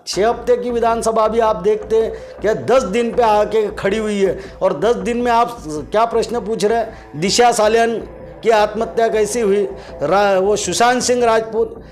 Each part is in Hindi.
6 हफ्ते की विधानसभा भी आप देखते हैं कि 10 दिन पे आके खड़ी हुई है, और 10 दिन में आप क्या प्रश्न पूछ रहे हैं? दिशा सालियान की आत्महत्या कैसी हुई, वो सुशांत सिंह राजपूत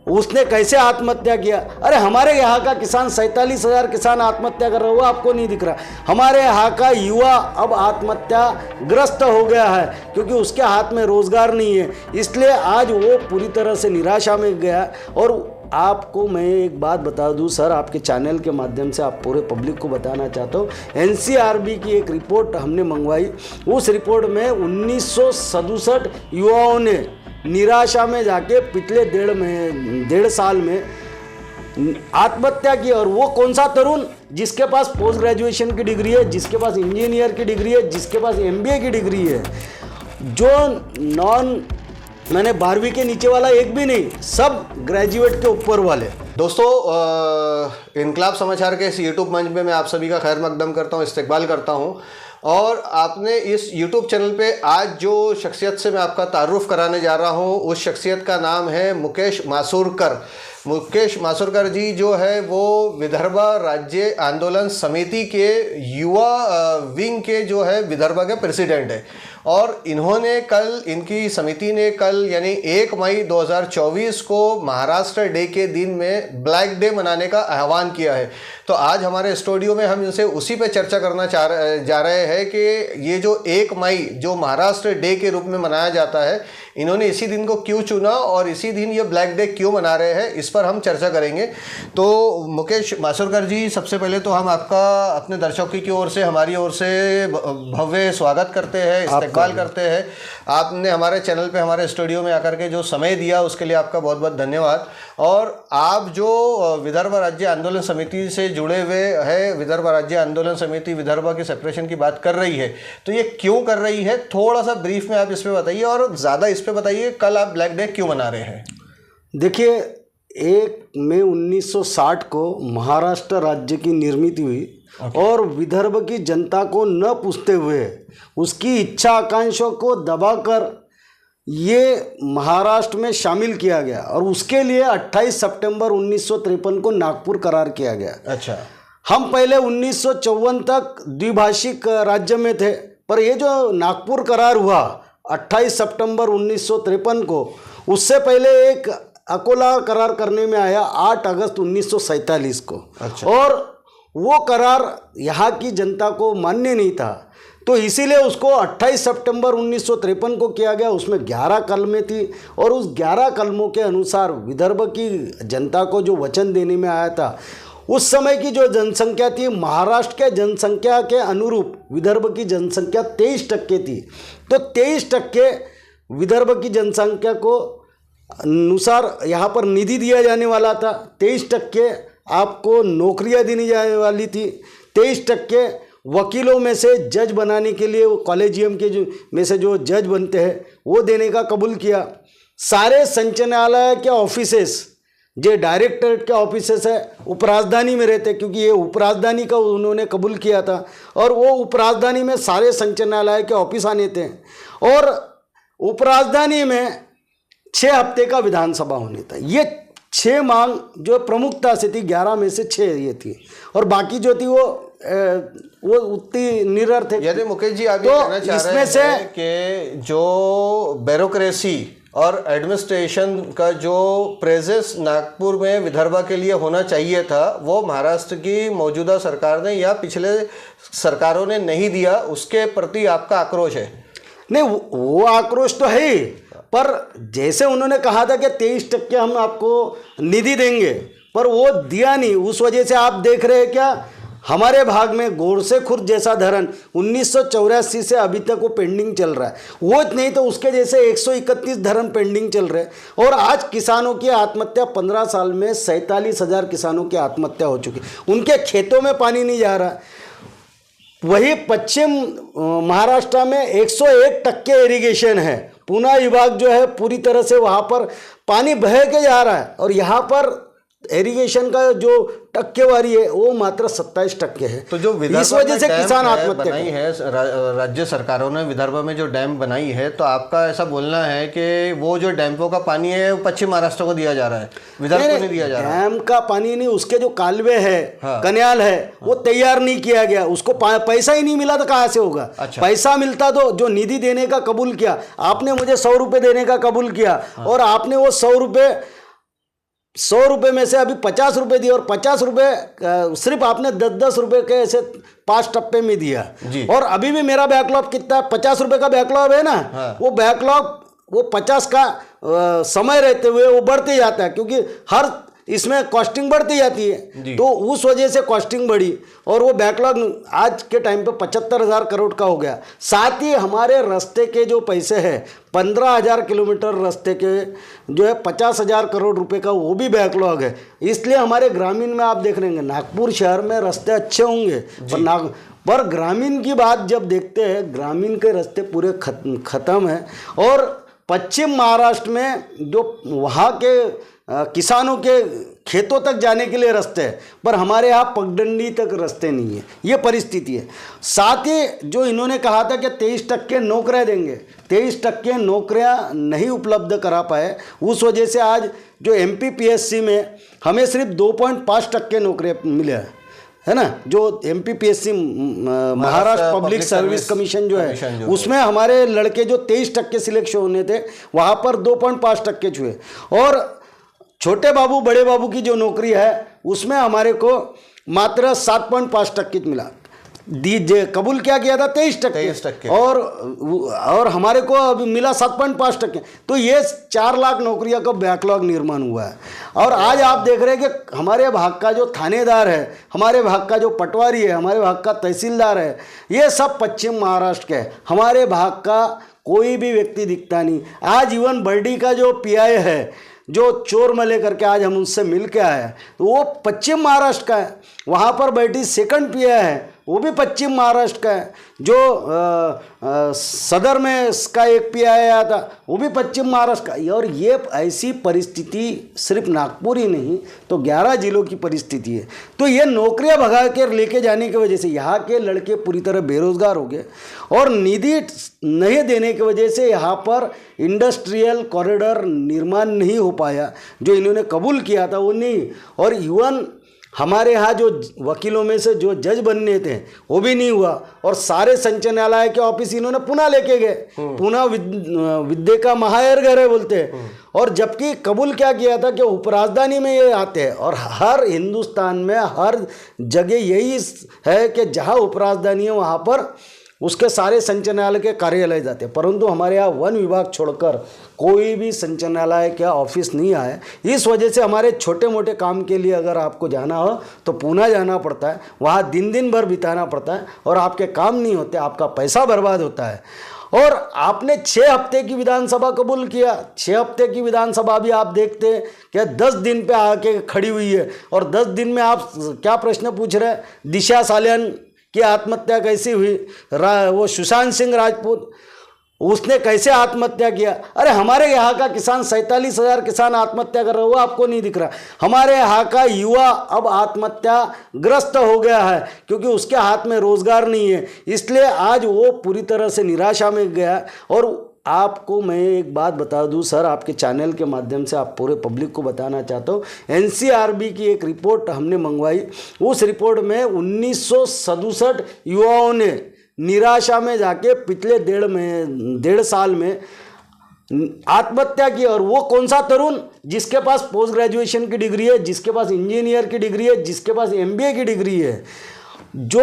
उसने कैसे आत्महत्या किया? अरे हमारे यहाँ का किसान 47,000 किसान आत्महत्या कर रहा है, वो आपको नहीं दिख रहा। हमारे यहाँ का युवा अब आत्महत्या ग्रस्त हो गया है क्योंकि उसके हाथ में रोजगार नहीं है, इसलिए आज वो पूरी तरह से निराशा में गया। और आपको मैं एक बात बता दूं सर, आपके चैनल के माध्यम से आप पूरे पब्लिक को बताना चाहता हूँ, एनसीआरबी की एक रिपोर्ट हमने मंगवाई। उस रिपोर्ट में 1967 युवाओं ने निराशा में जाके पिछले 1.5 साल में आत्महत्या की। और वो कौन सा तरुण? जिसके पास पोस्ट ग्रेजुएशन की डिग्री है, जिसके पास इंजीनियर की डिग्री है, जिसके पास एमबीए की डिग्री है, जो मैंने 12वीं के नीचे वाला एक भी नहीं, सब ग्रेजुएट के ऊपर वाले। दोस्तों, इनकलाब समाचार के इस यूट्यूब मंच में मैं आप सभी का खैर मकदम करता हूँ, इस्तकबाल करता हूँ। और आपने इस यूट्यूब चैनल पे आज जो शख्सियत से मैं आपका तारुफ कराने जा रहा हूँ, उस शख्सियत का नाम है मुकेश मासुरकर। मुकेश मासुरकर जी जो है वो विदर्भा राज्य आंदोलन समिति के युवा विंग के जो है विदर्भा के प्रेसिडेंट है। और इन्होंने इनकी समिति ने कल यानी 1 मई 2024 को महाराष्ट्र डे के दिन में ब्लैक डे मनाने का आह्वान किया है। तो आज हमारे स्टूडियो में हम इनसे उसी पे चर्चा करना जा रहे हैं कि ये जो 1 मई जो महाराष्ट्र डे के रूप में मनाया जाता है, इन्होंने इसी दिन को क्यों चुना और इसी दिन ये ब्लैक डे क्यों मना रहे हैं, इस पर हम चर्चा करेंगे। तो मुकेश मासुरकर जी, सबसे पहले तो हम आपका अपने दर्शकों की ओर से, हमारी ओर से भव्य स्वागत करते हैं, इस्तकबाल करते हैं। आपने हमारे चैनल पे हमारे स्टूडियो में आकर के जो समय दिया उसके लिए आपका बहुत बहुत धन्यवाद। और आप जो विदर्भ राज्य आंदोलन समिति से जुड़े हुए हैं, विदर्भ राज्य आंदोलन समिति विदर्भा की सेपरेशन की बात कर रही है, तो ये क्यों कर रही है, थोड़ा सा ब्रीफ में आप इस पर बताइए। और ज़्यादा इस पे बताइए, कल आप ब्लैक डे क्यों मना रहे हैं? देखिए, 1 मई 1960 को महाराष्ट्र राज्य की निर्मित हुई। और विदर्भ की जनता को न पूछते हुए उसकी इच्छा आकांक्षाओं को दबाकर ये महाराष्ट्र में शामिल किया गया, और उसके लिए 28 सितंबर 1953 को नागपुर करार किया गया। अच्छा, हम पहले 1954 तक द्विभाषिक राज्य में थे, पर ये जो नागपुर करार हुआ 28 सितंबर 1953 को, उससे पहले एक अकोला करार करने में आया 8 अगस्त 1947 को। अच्छा। और वो करार यहाँ की जनता को मान्य नहीं था, तो इसीलिए उसको 28 सितंबर 1953 को किया गया। उसमें 11 कलमें थी, और उस 11 कलमों के अनुसार विदर्भ की जनता को जो वचन देने में आया था, उस समय की जो जनसंख्या थी महाराष्ट्र के जनसंख्या के अनुरूप विदर्भ की जनसंख्या 23% थी। तो 23% विदर्भ की जनसंख्या को अनुसार यहाँ पर निधि दिया जाने वाला था, 23% आपको नौकरियाँ दी जाने वाली थी, 23% वकीलों में से जज बनाने के लिए कॉलेजियम के में से जो जज बनते हैं वो देने का कबूल किया। सारे संचालनालय के ऑफिसेस जो डायरेक्टरेट के ऑफिसेस है उपराजधानी में रहते, क्योंकि ये उपराजधानी का उन्होंने कबूल किया था, और वो उपराजधानी में सारे संचालनालय के ऑफिस आने थे। और उपराजधानी में 6 हफ्ते का विधानसभा होने था। ये 6 मांग जो प्रमुखता से थी, 11 में से 6 ये थी, और बाकी जो थी वो उतनी निरर्थक। यदि मुकेश जी आप ये कहना चाह रहे हैं कि जो ब्यूरोक्रेसी और एडमिनिस्ट्रेशन का जो प्रेजेंस नागपुर में विदर्भा के लिए होना चाहिए था, वो महाराष्ट्र की मौजूदा सरकार ने या पिछले सरकारों ने नहीं दिया, उसके प्रति आपका आक्रोश है? नहीं, वो आक्रोश तो है ही, पर जैसे उन्होंने कहा था कि 23% हम आपको निधि देंगे, पर वो दिया नहीं। उस वजह से आप देख रहे हैं क्या, हमारे भाग में गोरसे खुर्द जैसा धरण 1984 से अभी तक वो पेंडिंग चल रहा है, वो नहीं तो उसके जैसे 131 धरण पेंडिंग चल रहे हैं। और आज किसानों की आत्महत्या 15 साल में 47,000 किसानों की आत्महत्या हो चुकी, उनके खेतों में पानी नहीं जा रहा। वही पश्चिम महाराष्ट्र में 101% इरिगेशन है, पूना विभाग जो है पूरी तरह से वहाँ पर पानी बह के जा रहा है, और यहाँ पर इरिगेशन का जो टक्केवारी है वो मात्र 27% है। तो जो इस वजह से किसान आत्महत्या बनाई है राज्य सरकारों ने विदर्भ में जो डैम बनाई है, तो आपका ऐसा बोलना है कि वो जो डैमों का पानी है वो पश्चिम महाराष्ट्र को दिया जा रहा है, विदर्भ को नहीं दिया जा रहा? डैम का पानी नहीं, उसके जो कालवे है, हाँ। कनाल है, वो तैयार नहीं किया गया, उसको पैसा ही नहीं मिला तो कहाँ से होगा? अच्छा। पैसा मिलता तो जो निधि देने का कबूल किया आपने, मुझे 100 रुपये देने का कबूल किया, और आपने वो 100 रुपये में से अभी 50 रुपये दिए, और 50 रुपये सिर्फ आपने 10-10 रुपये के ऐसे 5 टप्पे में दिया जी। और अभी भी मेरा बैकलॉग कितना है? 50 रुपये का बैकलॉग है ना। हाँ। वो बैकलॉग वो 50 का समय रहते हुए वो बढ़ते जाता है, क्योंकि हर इसमें कॉस्टिंग बढ़ती जाती है, तो उस वजह से कॉस्टिंग बढ़ी और वो बैकलॉग आज के टाइम पे 75,000 करोड़ का हो गया। साथ ही हमारे रास्ते के जो पैसे हैं 15,000 किलोमीटर रास्ते के जो है 50,000 करोड़ रुपए का वो भी बैकलॉग है। इसलिए हमारे ग्रामीण में आप देख रहे हैं नागपुर शहर में रास्ते अच्छे होंगे, पर ग्रामीण की बात जब देखते हैं, ग्रामीण के रास्ते पूरे ख़त्म हैं। और पश्चिम महाराष्ट्र में जो वहाँ के किसानों के खेतों तक जाने के लिए रास्ते हैं, पर हमारे यहाँ पगडंडी तक रास्ते नहीं है, ये परिस्थिति है। साथ ही जो इन्होंने कहा था कि 23% नौकरियाँ देंगे, 23% नौकरियाँ नहीं उपलब्ध करा पाए, उस वजह से आज जो MPPSC में हमें सिर्फ 2.5% नौकरियाँ मिले है ना। जो MPPSC Maharashtra public service commission जो है, उसमें हमारे लड़के जो 23% सिलेक्शन होने थे, वहाँ पर 2.5% छुए। और छोटे बाबू बड़े बाबू की जो नौकरी है उसमें हमारे को मात्र 7.5% मिला। दीजिए कबूल क्या किया था 23%, और हमारे को अभी मिला 7.5%। तो ये 4 लाख नौकरियों का बैकलॉग निर्माण हुआ है। और आज आप देख रहे हैं कि हमारे भाग का जो थानेदार है, हमारे भाग का जो पटवारी है, हमारे भाग का तहसीलदार है, ये सब पश्चिम महाराष्ट्र के। हमारे भाग का कोई भी व्यक्ति दिखता नहीं। आज इवन बर्डी का जो PI है, जो चोर मले करके आज हम उनसे मिल के आए, तो वो पश्चिम महाराष्ट्र का है। वहाँ पर बैठी सेकंड PI है, वो भी पश्चिम महाराष्ट्र का है। जो सदर में इसका एक PI आया था, वो भी पश्चिम महाराष्ट्र का। और ये ऐसी परिस्थिति सिर्फ नागपुर ही नहीं तो 11 जिलों की परिस्थिति है। तो ये नौकरियां भगा कर लेके जाने की वजह से यहाँ के लड़के पूरी तरह बेरोजगार हो गए, और निधि नहीं देने की वजह से यहाँ पर इंडस्ट्रियल कॉरिडोर निर्माण नहीं हो पाया। जो इन्होंने कबूल किया था वो नहीं। और इवन हमारे यहाँ जो वकीलों में से जो जज बनने थे वो भी नहीं हुआ, और सारे संचालनालय के ऑफिस इन्होंने पुणे लेके गए। पुणे विद्या का महायर है बोलते हैं। और जबकि कबूल क्या किया था कि उपराजधानी में ये आते हैं, और हर हिंदुस्तान में हर जगह यही है कि जहाँ उपराजधानी है वहाँ पर उसके सारे संचालनालय के कार्यालय जाते हैं। परंतु हमारे यहाँ वन विभाग छोड़कर कोई भी संचालनालय का ऑफिस नहीं आया। इस वजह से हमारे छोटे मोटे काम के लिए अगर आपको जाना हो तो पुणे जाना पड़ता है, वहाँ दिन भर बिताना पड़ता है, और आपके काम नहीं होते, आपका पैसा बर्बाद होता है। और आपने 6 हफ्ते की विधानसभा कबूल किया, 6 हफ्ते की विधानसभा भी आप देखते हैं क्या 10 दिन पे आके खड़ी हुई है, और 10 दिन में आप क्या प्रश्न पूछ रहे हैं? दिशा सालियान की आत्महत्या कैसी हुई, वो सुशांत सिंह राजपूत उसने कैसे आत्महत्या किया? अरे हमारे यहाँ का किसान 47,000 किसान आत्महत्या कर रहा है, वो आपको नहीं दिख रहा। हमारे यहाँ का युवा अब आत्महत्या ग्रस्त हो गया है, क्योंकि उसके हाथ में रोजगार नहीं है, इसलिए आज वो पूरी तरह से निराशा में गया। और आपको मैं एक बात बता दूं सर, आपके चैनल के माध्यम से आप पूरे पब्लिक को बताना चाहता हूँ, NCRB की एक रिपोर्ट हमने मंगवाई। उस रिपोर्ट में 1967 युवाओं ने निराशा में जाके पिछले 1.5 साल में आत्महत्या की। और वो कौन सा तरुण? जिसके पास पोस्ट ग्रेजुएशन की डिग्री है, जिसके पास इंजीनियर की डिग्री है, जिसके पास MBA की डिग्री है। जो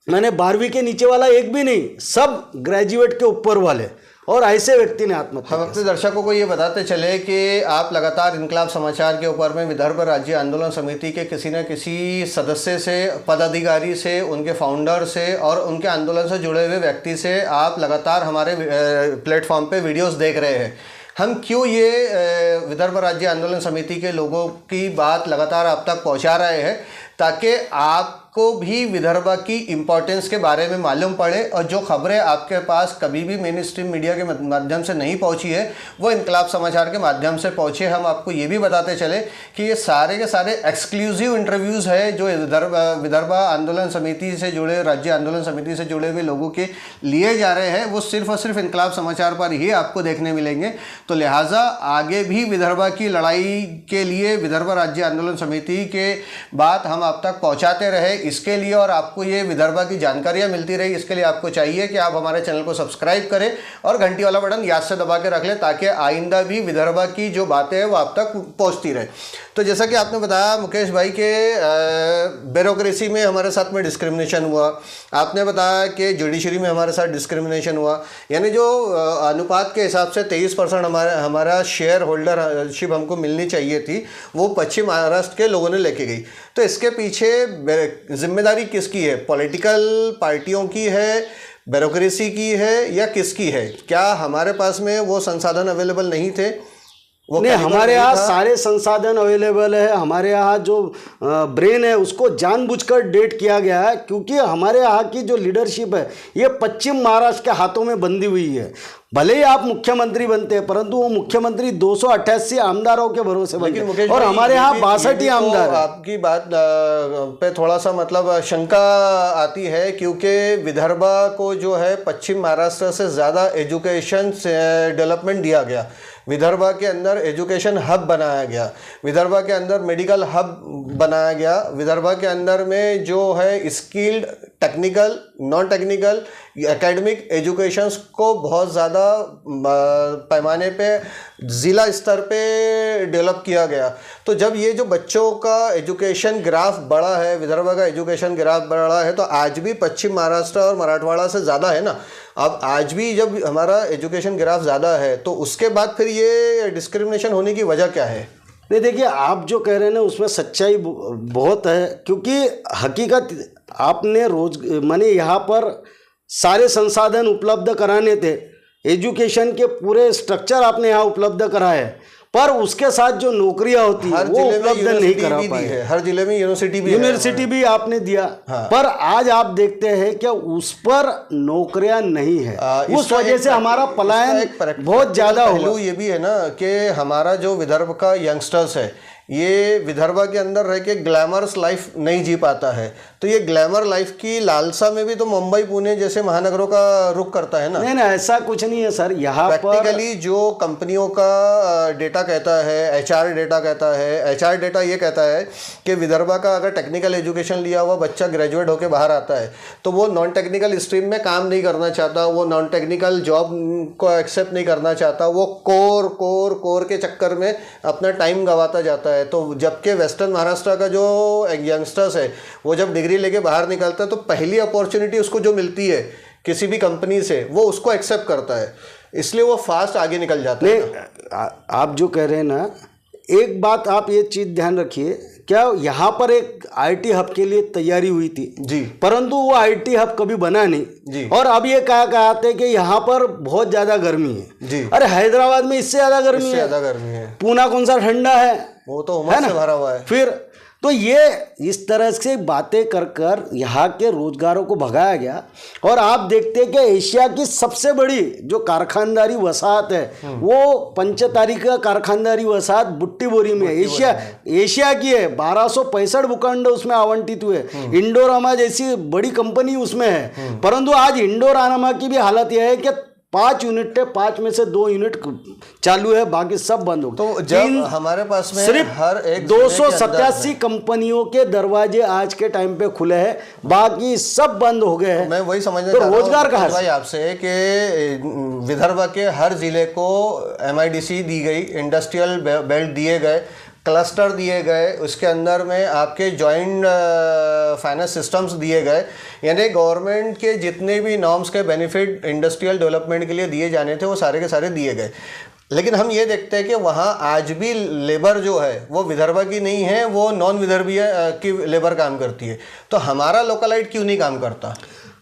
मैंने 12वीं के नीचे वाला एक भी नहीं, सब ग्रेजुएट के ऊपर वाले, और ऐसे व्यक्ति ने आत्महत्या। हम अपने दर्शकों को ये बताते चले कि आप लगातार इनकलाब समाचार के ऊपर में विदर्भ राज्य आंदोलन समिति के किसी न किसी सदस्य से, पदाधिकारी से, उनके फाउंडर से और उनके आंदोलन से जुड़े हुए व्यक्ति से आप लगातार हमारे प्लेटफॉर्म पे वीडियोस देख रहे हैं। हम क्यों ये विदर्भ राज्य आंदोलन समिति के लोगों की बात लगातार आप तक पहुंचा रहे हैं? ताकि आपको भी विदर्भा की इम्पोर्टेंस के बारे में मालूम पड़े और जो खबरें आपके पास कभी भी मेन स्ट्रीम मीडिया के माध्यम से नहीं पहुंची है वो इनकलाब समाचार के माध्यम से पहुंचे। हम आपको ये भी बताते चले कि ये सारे के सारे एक्सक्लूसिव इंटरव्यूज़ है जो विदर्भा आंदोलन समिति से जुड़े, राज्य आंदोलन समिति से जुड़े हुए लोगों के लिए जा रहे हैं, वो सिर्फ और सिर्फ इनकलाब समाचार पर ही आपको देखने मिलेंगे। तो लिहाजा आगे भी विदर्भा की लड़ाई के लिए विदर्भा राज्य आंदोलन समिति के बात हम आप तक पहुंचाते रहे, इसके लिए और आपको ये विदर्भा की जानकारियां मिलती रही, इसके लिए आपको चाहिए कि आप हमारे चैनल को सब्सक्राइब करें और घंटी वाला बटन याद से दबा के रख लें ताकि आइंदा भी विदर्भा की जो बातें हैं वो आप तक पहुंचती रहे। तो जैसा कि आपने बताया मुकेश भाई के ब्यूरोक्रेसी में हमारे साथ में डिस्क्रिमिनेशन हुआ, आपने बताया कि जुडिशरी में हमारे साथ डिस्क्रिमिनेशन हुआ, यानी जो अनुपात के हिसाब से 23% हमारा शेयर होल्डरशिप हमको मिलनी चाहिए थी वो पश्चिम महाराष्ट्र के लोगों ने लेके गई। तो इसके पीछे जिम्मेदारी किसकी है? पॉलिटिकल पार्टियों की है, ब्यूरोक्रेसी की है या किसकी है? क्या हमारे पास में वो संसाधन अवेलेबल नहीं थे? नहीं, हमारे यहाँ सारे संसाधन अवेलेबल है। हमारे यहाँ जो ब्रेन है उसको जानबूझकर डेट किया गया है क्योंकि हमारे यहाँ की जो लीडरशिप है ये पश्चिम महाराष्ट्र के हाथों में बंधी हुई है। भले ही आप मुख्यमंत्री बनते हैं परंतु वो मुख्यमंत्री 288 आमदारों के भरोसे बनते हैं और हमारे यहाँ 62 ही आमदार। आपकी बात पे थोड़ा सा मतलब शंका आती है क्योंकि विदर्भा को जो है पश्चिम महाराष्ट्र से ज़्यादा एजुकेशन डेवलपमेंट दिया गया, विदर्भा के अंदर एजुकेशन हब बनाया गया, विदर्भा के अंदर मेडिकल हब बनाया गया, विदर्भा के अंदर में जो है skilled technical non technical academic educations को बहुत ज़्यादा पैमाने पे ज़िला स्तर पे डेवलप किया गया। तो जब ये जो बच्चों का एजुकेशन ग्राफ बढ़ा है, विदर्भा का एजुकेशन ग्राफ बढ़ा है, तो आज भी पश्चिम महाराष्ट्र और मराठवाड़ा से ज़्यादा है ना। अब आज भी जब हमारा एजुकेशन ग्राफ ज़्यादा है तो उसके बाद फिर ये डिस्क्रिमिनेशन होने की वजह क्या है? नहीं, देखिए आप जो कह रहे हैं ना उसमें सच्चाई बहुत है क्योंकि हकीकत आपने माने यहाँ पर सारे संसाधन उपलब्ध कराने थे, एजुकेशन के पूरे स्ट्रक्चर आपने यहाँ उपलब्ध कराए पर उसके साथ जो नौकरियां होती है वो उपलब्ध नहीं करा पाए। हर जिले में यूनिवर्सिटी भी आपने दिया। हाँ। पर आज आप देखते हैं कि उस पर नौकरियां नहीं है, उस वजह से हमारा पलायन बहुत ज्यादा हुआ। ये भी है ना कि हमारा जो विदर्भ का यंगस्टर्स है ये विदर्भा के अंदर रह के ग्लैमरस लाइफ नहीं जी पाता है, तो ये ग्लैमर लाइफ की लालसा में भी तो मुंबई पुणे जैसे महानगरों का रुख करता है ना। नहीं, ऐसा कुछ नहीं है सर। यहाँ प्रैक्टिकली जो कंपनियों का डेटा कहता है, HR डेटा कहता है, HR डेटा ये कहता है कि विदर्भा का अगर टेक्निकल एजुकेशन लिया हुआ बच्चा ग्रेजुएट होकर बाहर आता है तो वो नॉन टेक्निकल स्ट्रीम में काम नहीं करना चाहता, वो नॉन टेक्निकल जॉब को एक्सेप्ट नहीं करना चाहता, वो कोर के चक्कर में अपना टाइम गंवाता जाता है। तो जबकि वेस्टर्न महाराष्ट्र का जो यंगस्टर्स है वो जब डिग्री लेके बाहर निकलता है तो पहली अपॉर्चुनिटी उसको जो मिलती है किसी भी कंपनी से वो उसको एक्सेप्ट करता है, इसलिए वो फास्ट आगे निकल जाता है। आप जो कह रहे हैं ना, एक बात आप ये चीज़ ध्यान रखिए, क्या यहाँ पर एक IT हब के लिए तैयारी हुई थी जी, परंतु वो IT हब कभी बना नहीं जी। और अब ये कहते हैं कि यहाँ पर बहुत ज़्यादा गर्मी है जी। अरे हैदराबाद में इससे ज़्यादा गर्मी है, पूना कौन सा ठंडा है, वो तो उमस से भरा हुआ है। फिर तो ये इस तरह से बातें कर यहाँ के रोजगारों को भगाया गया। और आप देखते हैं कि एशिया की सबसे बड़ी जो कारखानदारी वसाहत है वो पंचतारी का कारखानदारी वसाहत बुट्टी बोरी में एशिया की है। 1265 भूखंड उसमें आवंटित हुए। इंडोरामा जैसी बड़ी कंपनी उसमें है, परंतु आज इंडोरामा की भी हालत यह है कि 5 यूनिट है, 5 में से 2 यूनिट चालू है, बाकी सब बंद हो गए। तो जब हमारे पास में सिर्फ हर एक 287 कंपनियों के दरवाजे आज के टाइम पे खुले हैं, बाकी सब बंद हो गए हैं। मैं वही समझना तो रोजगार कहाँ भाई आपसे कि विदर्भ के हर जिले को MIDC दी गई, इंडस्ट्रियल बेल्ट दिए गए, क्लस्टर दिए गए, उसके अंदर में आपके जॉइंट फाइनेंस सिस्टम्स दिए गए, यानी गवर्नमेंट के जितने भी नॉर्म्स के बेनिफिट इंडस्ट्रियल डेवलपमेंट के लिए दिए जाने थे वो सारे के सारे दिए गए। लेकिन हम ये देखते हैं कि वहाँ आज भी लेबर जो है वो विदर्भा की नहीं है, वो नॉन विदर्भीय की लेबर काम करती है। तो हमारा लोकलाइट क्यों नहीं काम करता?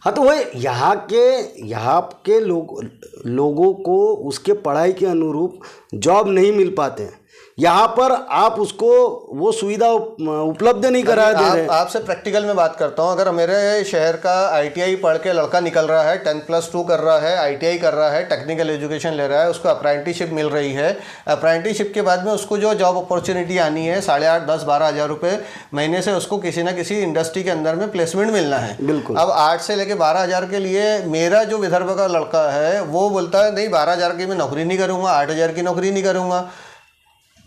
हाँ, तो वही यहाँ के लोगों को उसके पढ़ाई के अनुरूप जॉब नहीं मिल पाते हैं, यहाँ पर आप उसको वो सुविधा उपलब्ध नहीं करा दे रहे। आपसे प्रैक्टिकल में बात करता हूँ। अगर मेरे शहर का ITI पढ़ के लड़का निकल रहा है, 10+2 कर रहा है, ITI कर रहा है, टेक्निकल एजुकेशन ले रहा है, उसको अप्रेंटिसशिप मिल रही है। अप्रेंटिसशिप के बाद में उसको जो जॉब अपॉर्चुनिटी आनी है 8,500, 10-12 हज़ार रुपये महीने से उसको किसी ना किसी इंडस्ट्री के अंदर में प्लेसमेंट मिलना है। बिल्कुल। अब 8 से लेके 12 हज़ार के लिए मेरा जो विदर्भ का लड़का है वो बोलता है नहीं 12 हज़ार की मैं नौकरी नहीं करूँगा, 8 हज़ार की नौकरी नहीं करूँगा।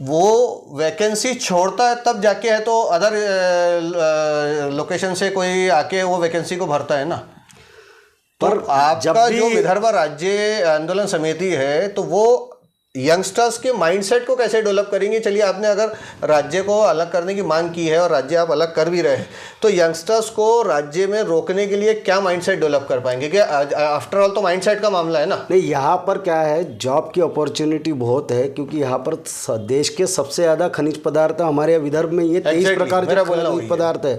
वो वैकेंसी छोड़ता है तब जाके है तो अदर लोकेशन से कोई आके वो वैकेंसी को भरता है ना। तो आपका जो विदर्भ राज्य आंदोलन समिति है तो वो यंगस्टर्स के माइंडसेट को कैसे डेवलप करेंगे? चलिए आपने अगर राज्य को अलग करने की मांग की है और राज्य आप अलग कर भी रहे हैं तो यंगस्टर्स को राज्य में रोकने के लिए क्या माइंडसेट डेवलप कर पाएंगे? कि आफ्टर ऑल तो माइंडसेट का मामला है ना। नहीं, यहाँ पर क्या है, जॉब की अपॉर्चुनिटी बहुत है क्योंकि यहाँ पर देश के सबसे ज़्यादा खनिज पदार्थ हमारे विदर्भ में ये 23 प्रकार के खनिज पदार्थ है।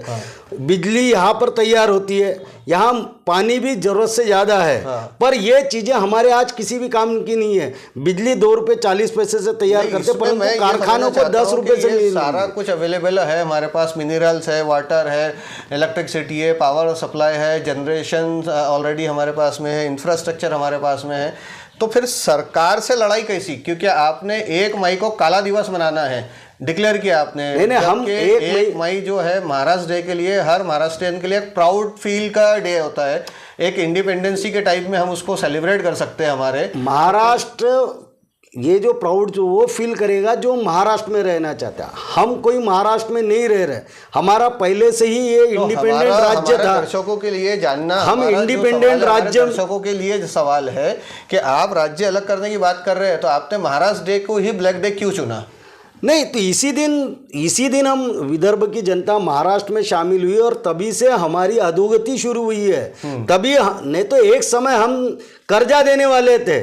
बिजली यहाँ पर तैयार होती है, यहाँ पानी भी जरूरत से ज़्यादा है। पर ये चीज़ें हमारे आज किसी भी काम की नहीं है। बिजली 2 रुपये 40 पैसे से तैयार करते, परंतु कारखानों को 10 रुपये से सारा कुछ अवेलेबल है हमारे पास। मिनरल्स है, वाटर है, इलेक्ट्रिसिटी है, पावर सप्लाई है, जनरेशन ऑलरेडी हमारे पास में है, इंफ्रास्ट्रक्चर हमारे पास में है। तो फिर सरकार से लड़ाई कैसी? क्योंकि आपने 1 मई को काला दिवस मनाना है, डिक्लेयर किया आपने। नहीं, हम 1 मई जो है महाराष्ट्र डे के लिए, हर महाराष्ट्रियन के लिए एक प्राउड फील का डे होता है, एक इंडिपेंडेंसी के टाइप में हम उसको सेलिब्रेट कर सकते हैं। हमारे महाराष्ट्र ये जो प्राउड जो वो फील करेगा जो महाराष्ट्र में रहना चाहता है। हम कोई महाराष्ट्र में नहीं रह रहे, हमारा पहले से ही ये इंडिपेंडेंट राज्य था। दर्शकों के लिए जानना, हम इंडिपेंडेंट राज्य, दर्शकों के लिए सवाल है कि आप राज्य अलग करने की बात कर रहे हैं तो आपने महाराष्ट्र डे को ही ब्लैक डे क्यों चुना? नहीं, तो इसी दिन हम विदर्भ की जनता महाराष्ट्र में शामिल हुई और तभी से हमारी अधोगति शुरू हुई है। तभी नहीं तो एक समय हम कर्जा देने वाले थे,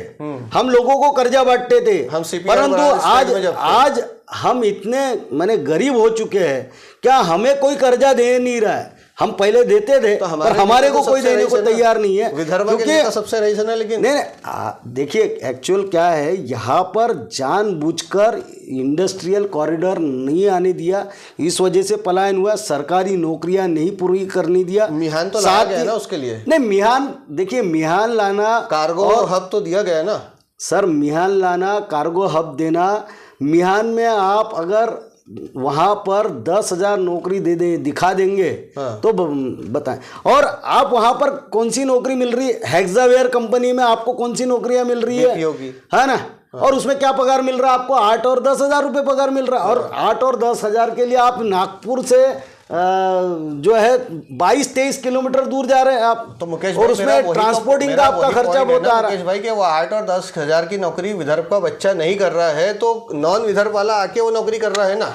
हम लोगों को कर्जा बांटते थे, परंतु आज हम इतने गरीब हो चुके हैं, क्या हमें कोई कर्जा दे नहीं रहा है। हम पहले देते थे तो पर हमारे को कोई देने को तैयार नहीं है। विदर्भ के नेता सबसे रईस है, लेकिन नहीं, देखिए एक्चुअल क्या है, यहाँ पर जानबूझकर इंडस्ट्रियल कॉरिडोर नहीं आने दिया, इस वजह से पलायन हुआ। सरकारी नौकरियां नहीं पूरी करने दिया। मिहान तो लाया गया ना उसके लिए। नहीं, मिहान देखिए, मिहान लाना, कार्गो हब तो दिया गया ना सर। मिहान लाना, कार्गो हब देना, मिहान में आप अगर वहां पर 10,000 नौकरी दिखा देंगे तो बताएं। और आप वहां पर कौन सी नौकरी मिल रही है? हेक्सावेयर कंपनी में आपको कौन सी नौकरियां मिल रही है ना? और उसमें क्या पगार मिल रहा है आपको? 8 और 10 हज़ार रुपये पगार मिल रहा है। और 8 और 10 हज़ार के लिए आप नागपुर से जो है 22-23 किलोमीटर दूर जा रहे हैं आप। तो मुकेश और उसमें ट्रांसपोर्टिंग का आपका खर्चा बहुत आ रहा है। मुकेश भाई के वो 8 और 10 हज़ार की नौकरी विदर्भ का बच्चा नहीं कर रहा है तो नॉन विदर्भ वाला आके वो नौकरी कर रहा है ना।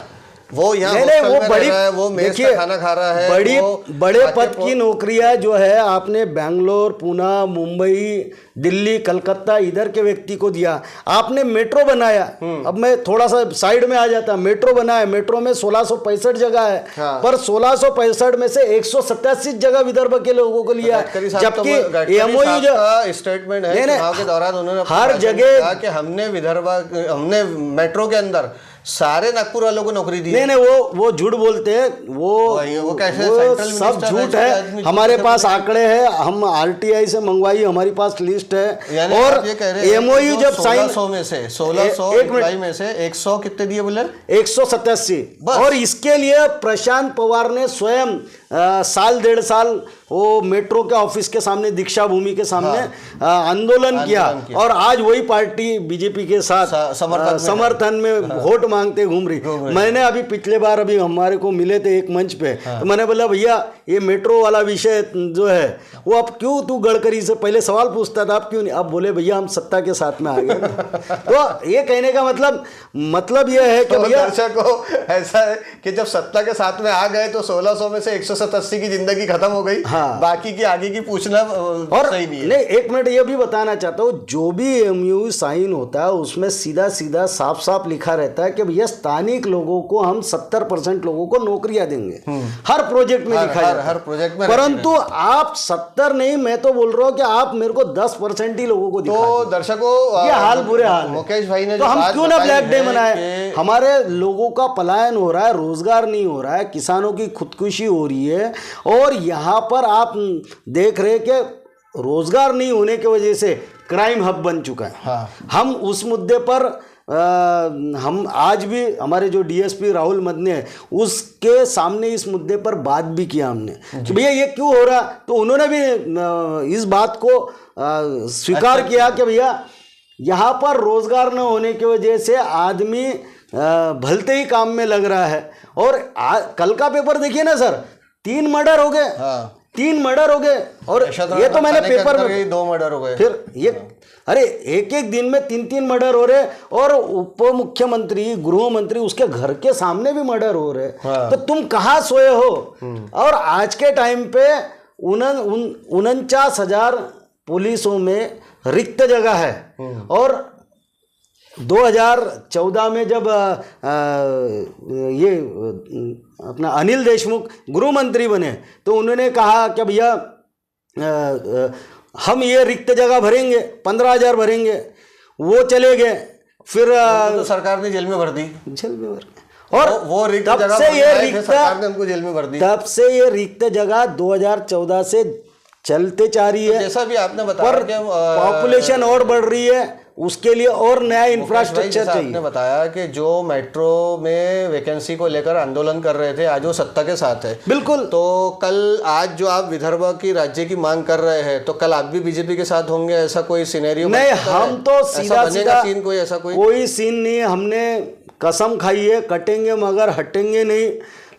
वो यहाँ वो बड़ी, वो मेस का खाना खा रहा है, बड़े पद की नौकरियां जो है आपने बेंगलोर, पुणे, मुंबई, दिल्ली, कलकत्ता इधर के व्यक्ति को दिया। आपने मेट्रो बनाया, अब मैं थोड़ा सा साइड में आ जाता, मेट्रो बनाया, मेट्रो में 1665 जगह है। पर 1665 में से 187 जगह विदर्भ के लोगों को लिया, जबकि एमओयू जो स्टेटमेंट है चुनाव के दौरान उन्होंने हर जगह कि हमने मेट्रो के अंदर सारे नागपुर वालों को नौकरी दी। नहीं, वो झूठ बोलते हैं, वो कैसे? वो सब झूठ है। हमारे पास आंकड़े हैं, हम RTI से मंगवाई, हमारी पास लिस्ट है। और एमओयू जब साइन 1600 में से 1600 में से 100 कितने दिए बोले? 187। और इसके लिए प्रशांत पवार ने स्वयं साल 1.5 साल वो मेट्रो के ऑफिस के सामने, दीक्षा भूमि के सामने आंदोलन किया। और आज वही पार्टी बीजेपी के साथ समर्थन में वोट मांगते घूम रही। मैंने अभी पिछले बार अभी हमारे को मिले थे एक मंच पे, तो मैंने बोला भैया ये मेट्रो वाला विषय जो है वो अब क्यों तू गडकरी से पहले सवाल पूछता था, आप क्यों नहीं? अब बोले भैया हम सत्ता के साथ में आ गए। तो ये कहने का मतलब ये है कि भैया दर्शकों ऐसा है कि जब सत्ता के साथ में आ गए तो 1600 में से 187 की जिंदगी खत्म हो गई। हाँ। बाकी की आगे की पूछना और सही नहीं है। नहीं, एक मिनट ये भी बताना चाहता हूँ, जो भी एमयू साइन होता है उसमें सीधा सीधा साफ साफ लिखा रहता है कि भैया स्थानिक लोगों को हम 70% लोगों को नौकरियां देंगे। हर प्रोजेक्ट में लिखा जाता है, हर प्रोजेक्ट में। परंतु आप 70 नहीं, मैं तो बोल रहा हूँ कि आप मेरे को 10% ही लोगों को दिखा तो दीजिए। दर्शकों, ये हाल बुरे हाल है। मुकेश भाई ने तो जो हम बात क्यों ना बताई ब्लैक डे है मनाए? कि हमारे लोगों का पलायन हो रहा है, रोजगार नहीं हो रहा है, किसानों की खुदकुशी हो रही है, और यहाँ पर आप देख रहे कि रोजगार नहीं होने की वजह से क्राइम हब बन चुका है। हाँ। हम उस मुद्दे पर हम आज भी हमारे जो डीएसपी राहुल मदने हैं उसके सामने इस मुद्दे पर बात भी किया हमने कि भैया ये क्यों हो रहा, तो उन्होंने भी इस बात को स्वीकार किया कि भैया यहाँ पर रोजगार न होने की वजह से आदमी भलते ही काम में लग रहा है। और कल का पेपर देखिए ना सर, 3 मर्डर हो गए। हाँ। 3 मर्डर हो गए, और ये तो मैंने पेपर में 2 मर्डर हो गए। फिर ये अरे एक एक दिन में 3-3 मर्डर हो रहे, और उप मुख्यमंत्री, गृह मंत्री, उसके घर के सामने भी मर्डर हो रहे। हाँ। तो तुम कहाँ सोए हो? और आज के टाइम पे 49,000 पुलिसों में रिक्त जगह है। और 2014 में जब ये अपना अनिल देशमुख गृह मंत्री बने तो उन्होंने कहा कि भैया हम ये रिक्त जगह भरेंगे, 15,000 भरेंगे। वो चले गए, फिर तो सरकार ने जेल में भर दी। जेल में भर गए। और वो रिक्त तब जगह से ये रिक्त, सरकार ने उनको जेल में भर दी। तब से ये रिक्त जगह 2014 से चलते जा रही है। जैसा भी आपने बताया पर पॉपुलेशन और बढ़ रही है, उसके लिए और नया इंफ्रास्ट्रक्चर चाहिए। आपने बताया कि जो मेट्रो में वैकेंसी को लेकर आंदोलन कर रहे थे, आज वो सत्ता के साथ है। बिल्कुल। तो कल आज जो आप विदर्भ की राज्य की मांग कर रहे हैं, तो कल आप भी बीजेपी के साथ होंगे, ऐसा कोई सिनेरियो? नहीं, हम तो सीधा सीधा सीन कोई ऐसा कोई सीन नहीं। हमने कसम खाई है, कटेंगे मगर हटेंगे नहीं,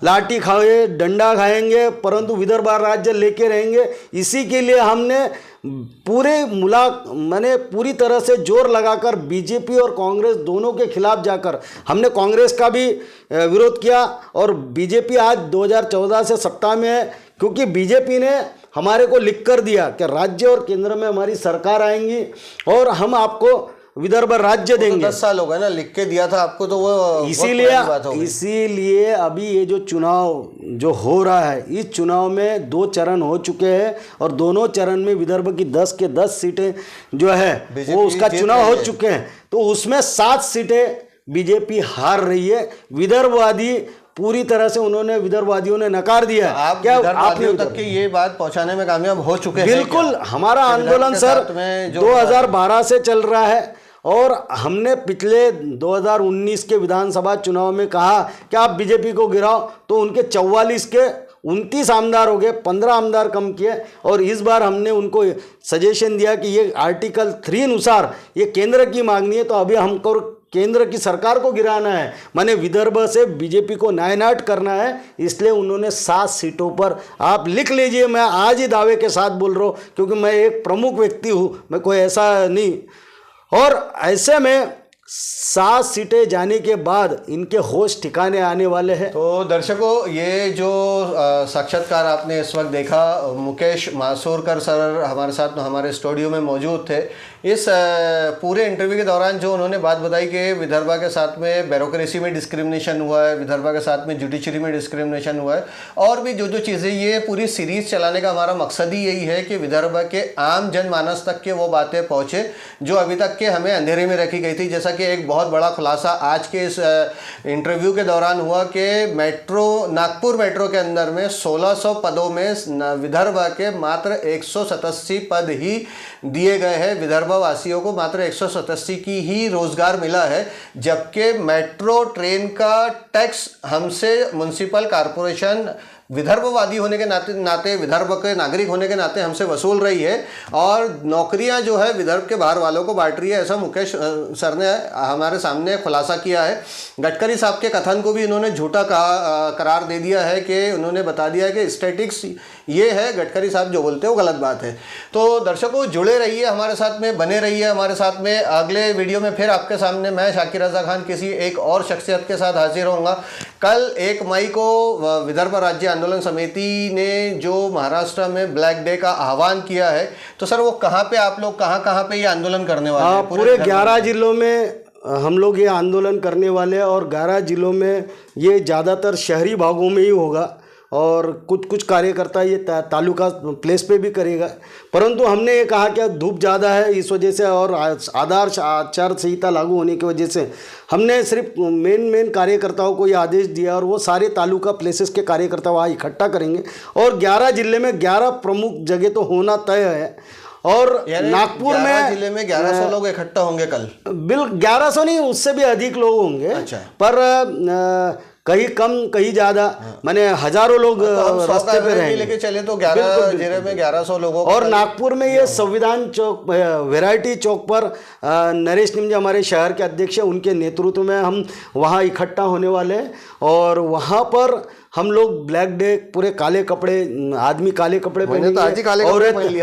लाठी खाए डंडा खाएंगे, परंतु विदर्भ राज्य लेके रहेंगे। इसी के लिए हमने पूरी तरह से जोर लगाकर बीजेपी और कांग्रेस दोनों के खिलाफ जाकर हमने कांग्रेस का भी विरोध किया। और बीजेपी आज 2014 से सत्ता में है क्योंकि बीजेपी ने हमारे को लिख कर दिया कि राज्य और केंद्र में हमारी सरकार आएंगी और हम आपको विदर्भ राज्य देंगे। 10 साल हो गए ना, लिख के दिया था आपको, तो वो इसीलिए अभी ये जो चुनाव जो हो रहा है, इस चुनाव में 2 चरण हो चुके हैं और दोनों चरण में विदर्भ की 10 के 10 सीटें जो है वो उसका चुनाव हो चुके हैं। तो उसमें 7 सीटें बीजेपी हार रही है। विदर्भवादी पूरी तरह से उन्होंने विदर्भवादियों ने नकार दिया। आप क्या आपने तक की ये बात पहुंचाने में कामयाब हो चुके हैं? बिल्कुल। हमारा आंदोलन सर 2012 से चल रहा है और हमने पिछले 2019 के विधानसभा चुनाव में कहा कि आप बीजेपी को गिराओ, तो उनके 44 के 29 आमदार हो गए, 15 आमदार कम किए। और इस बार हमने उनको सजेशन दिया कि ये आर्टिकल 3 अनुसार ये केंद्र की मांगनी है, तो अभी हमको केंद्र की सरकार को गिराना है, माने विदर्भ से बीजेपी को नायनाट करना है। इसलिए उन्होंने 7 सीटों पर, आप लिख लीजिए, मैं आज ही दावे के साथ बोल रहा हूँ क्योंकि मैं एक प्रमुख व्यक्ति हूँ, मैं कोई ऐसा नहीं। और ऐसे में 7 सीटें जाने के बाद इनके होश ठिकाने आने वाले हैं। तो दर्शकों, ये जो साक्षात्कार आपने इस वक्त देखा, मुकेश मासूरकर सर हमारे साथ हमारे स्टूडियो में मौजूद थे। इस पूरे इंटरव्यू के दौरान जो उन्होंने बात बताई कि विदर्भा के साथ में ब्यूरोक्रेसी में डिस्क्रिमिनेशन हुआ है, विदर्भा के साथ में जुडिशरी में डिस्क्रिमिनेशन हुआ है, और भी जो चीज़ें, ये पूरी सीरीज चलाने का हमारा मकसद ही यही है कि विदर्भ के आम जनमानस तक के वो बातें पहुँचे जो अभी तक के हमें अंधेरे में रखी गई थी। जैसा कि एक बहुत बड़ा खुलासा आज के इस इंटरव्यू के दौरान हुआ कि नागपुर मेट्रो के अंदर में 1600 पदों में विदर्भ के मात्र 187 पद ही दिए गए हैं। विदर्भवासियों को मात्र 187 की ही रोजगार मिला है, जबकि मेट्रो ट्रेन का टैक्स हमसे म्युनिसिपल कॉरपोरेशन विदर्भवादी होने के नाते विदर्भ के नागरिक होने के नाते हमसे वसूल रही है, और नौकरियां जो है विदर्भ के बाहर वालों को बांट रही है। ऐसा मुकेश सर ने हमारे सामने खुलासा किया है। गडकरी साहब के कथन को भी इन्होंने झूठा करार दे दिया है कि उन्होंने बता दिया है कि स्टैटिक्स ये है, गडकरी साहब जो बोलते हैं वो गलत बात है। तो दर्शकों, जुड़े रहिए हमारे साथ में, बने रहिए हमारे साथ में। अगले वीडियो में फिर आपके सामने मैं शाकिर रजा खान किसी एक और शख्सियत के साथ हाजिर होऊंगा। कल 1 मई को विदर्भ राज्य आंदोलन समिति ने जो महाराष्ट्र में ब्लैक डे का आह्वान किया है, तो सर वो कहाँ पे आप लोग कहाँ पे ये आंदोलन करने वाले हैं? पूरे 11 जिलों में हम लोग ये आंदोलन करने वाले हैं और 11 जिलों में ये ज़्यादातर शहरी भागों में ही होगा और कुछ कार्यकर्ता ये तालुका प्लेस पे भी करेगा। परंतु हमने ये कहा कि धूप ज़्यादा है, इस वजह से और आदर्श आचार संहिता लागू होने की वजह से हमने सिर्फ मेन कार्यकर्ताओं को ये आदेश दिया और वो सारे तालुका प्लेसेस के कार्यकर्ता वहाँ इकट्ठा करेंगे और 11 जिले में 11 प्रमुख जगह तो होना तय है। और नागपुर में जिले में 1100 लोग इकट्ठा होंगे कल। 1100 नहीं, उससे भी अधिक लोग होंगे। अच्छा। पर कहीं कम कहीं ज़्यादा, माने हजारों लोग रास्ते पे रहेंगे। लेके चले तो 11 जिले में 1100 लोगों और नागपुर में ये संविधान चौक, वैरायटी चौक पर नरेश निमजे हमारे शहर के अध्यक्ष हैं, उनके नेतृत्व में हम वहाँ इकट्ठा होने वाले हैं और वहाँ पर हम लोग ब्लैक डे पूरे काले कपड़े, आदमी काले कपड़े पहनेंगे,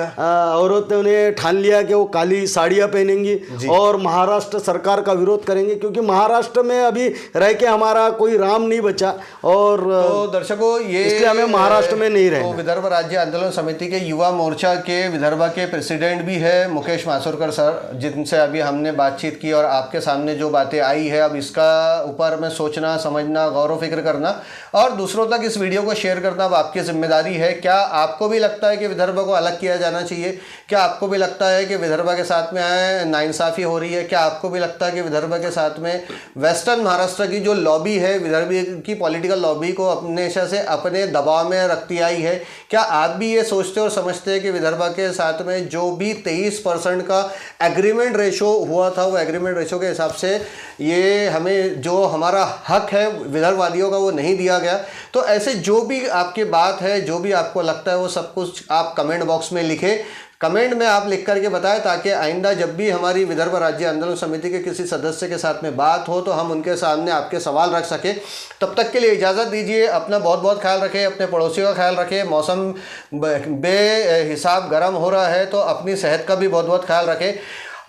औरतों ने ठान लिया कि वो काली साड़ियाँ पहनेंगी और महाराष्ट्र सरकार का विरोध करेंगे, क्योंकि महाराष्ट्र में अभी रह के हमारा कोई राम नहीं बचा। और तो दर्शकों, ये इसलिए हमें महाराष्ट्र में नहीं रहना। तो विदर्भ राज्य आंदोलन समिति के युवा मोर्चा के विदर्भ के प्रेसिडेंट भी है मुकेश मासुरकर सर, जिनसे अभी हमने बातचीत की और आपके सामने जो बातें आई है, अब इसका ऊपर में सोचना, समझना, गौर फिक्र करना और दूसरों तक इस वीडियो को शेयर करना अब आपकी जिम्मेदारी है। क्या आपको भी लगता है कि विदर्भ को अलग किया जाना चाहिए? क्या आपको भी लगता है कि विदर्भ के साथ में नाइंसाफ़ी हो रही है? क्या आपको भी लगता है कि विदर्भ के साथ में वेस्टर्न महाराष्ट्र की जो लॉबी है, विदर्भ की पॉलिटिकल लॉबी को हमेशा से अपने दबाव में रखती आई है? क्या आप भी ये सोचते और समझते हैं कि विदर्भ के साथ में जो भी 23% का एग्रीमेंट रेशो हुआ था, वो एग्रीमेंट रेशो के हिसाब से ये हमें जो हमारा हक है विदर्भवादियों का वो नहीं दिया गया? तो ऐसे जो भी आपकी बात है, जो भी आपको लगता है, वो सब कुछ आप कमेंट बॉक्स में लिखें। कमेंट में आप लिख करके बताएं ताकि आइंदा जब भी हमारी विदर्भ राज्य आंदोलन समिति के किसी सदस्य के साथ में बात हो तो हम उनके सामने आपके सवाल रख सकें। तब तक के लिए इजाज़त दीजिए। अपना बहुत बहुत ख्याल रखें, अपने पड़ोसियों का ख्याल रखें। मौसम बेहिसाब गर्म हो रहा है तो अपनी सेहत का भी बहुत बहुत ख्याल रखें।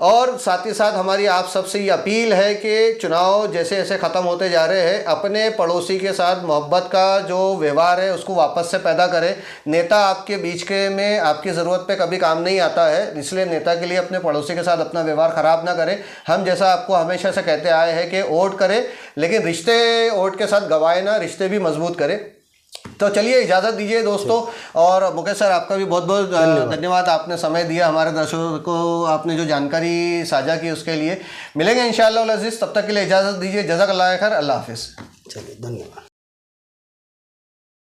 और साथ ही साथ हमारी आप सबसे ये अपील है कि चुनाव जैसे जैसे ख़त्म होते जा रहे हैं, अपने पड़ोसी के साथ मोहब्बत का जो व्यवहार है उसको वापस से पैदा करें। नेता आपके बीच के में आपकी ज़रूरत पे कभी काम नहीं आता है, इसलिए नेता के लिए अपने पड़ोसी के साथ अपना व्यवहार ख़राब ना करें। हम जैसा आपको हमेशा से कहते आए हैं कि वोट करें, लेकिन रिश्ते वोट के साथ गंवाए ना, रिश्ते भी मजबूत करें। तो चलिए इजाज़त दीजिए दोस्तों। और मुकेश सर, आपका भी बहुत बहुत धन्यवाद, आपने समय दिया हमारे दर्शकों को, आपने जो जानकारी साझा की उसके लिए। मिलेंगे इंशाअल्लाह अज़ीज़, तब तक के लिए इजाज़त दीजिए। जज़ाकल्लाह खैर, अल्लाह हाफिज़। चलिए, धन्यवाद।